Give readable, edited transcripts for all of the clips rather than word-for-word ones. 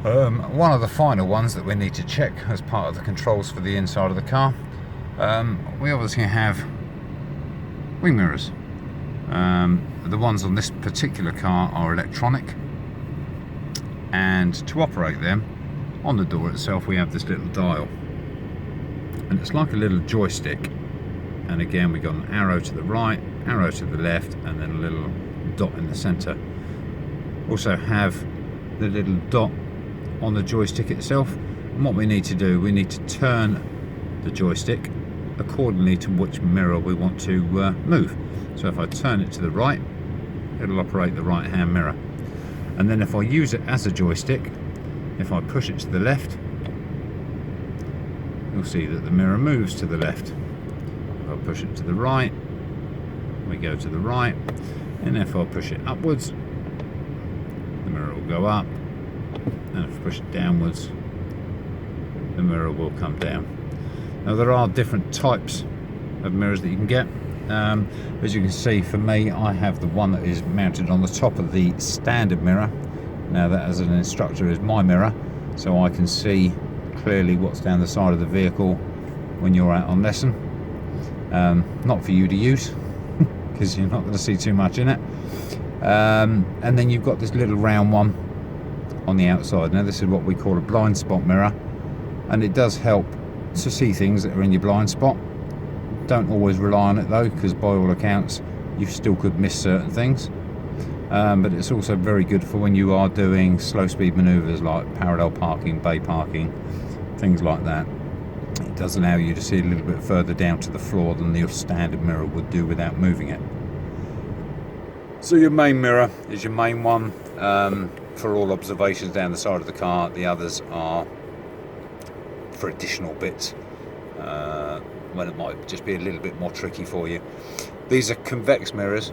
One of the final ones that we need to check as part of the controls for the inside of the car, we obviously have wing mirrors. The ones on this particular car are electronic, and to operate them, on the door itself we have this little dial, and it's like a little joystick, and again we got an arrow to the right, arrow to the left, and then a little dot in the center. Also have the little dot on the joystick itself, and what we need to do, we need to turn the joystick accordingly to which mirror we want to move. So if I turn it to the right, it'll operate the right hand mirror, and then if I use it as a joystick, if I push it to the left, you'll see that the mirror moves to the left. If I push it to the right, we go to the right, and if I push it upwards, the mirror will go up, and if I push it downwards, the mirror will come down. Now there are different types of mirrors that you can get. As you can see, for me, I have the one that is mounted on the top of the standard mirror. Now that, as an instructor, is my mirror, so I can see clearly what's down the side of the vehicle when you're out on lesson. Not for you to use because you're not going to see too much in it. And then you've got this little round one on the outside. Now this is what we call a blind spot mirror, and it does help to see things that are in your blind spot. Don't always rely on it though, because by all accounts you still could miss certain things. But it's also very good for when you are doing slow speed maneuvers like parallel parking, bay parking, things like that. It does allow you to see a little bit further down to the floor than your standard mirror would do without moving it. So your main mirror is your main one for all observations down the side of the car. The others are for additional bits when it might just be a little bit more tricky for you. These are convex mirrors,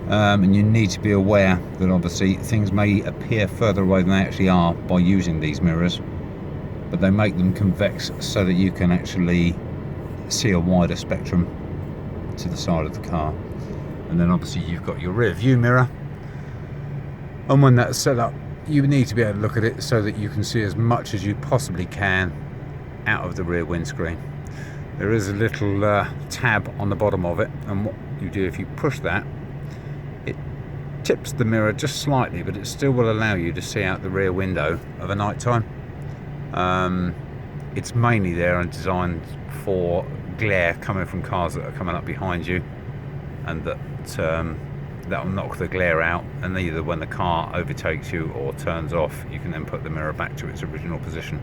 and you need to be aware that obviously things may appear further away than they actually are by using these mirrors, but they make them convex so that you can actually see a wider spectrum to the side of the car. And then obviously you've got your rear view mirror, and when that's set up you need to be able to look at it so that you can see as much as you possibly can out of the rear windscreen. There is a little tab on the bottom of it, and what you do, if you push that, it tips the mirror just slightly, but it still will allow you to see out the rear window of a night time. It's mainly there and designed for glare coming from cars that are coming up behind you, and that will knock the glare out, and either when the car overtakes you or turns off, you can then put the mirror back to its original position.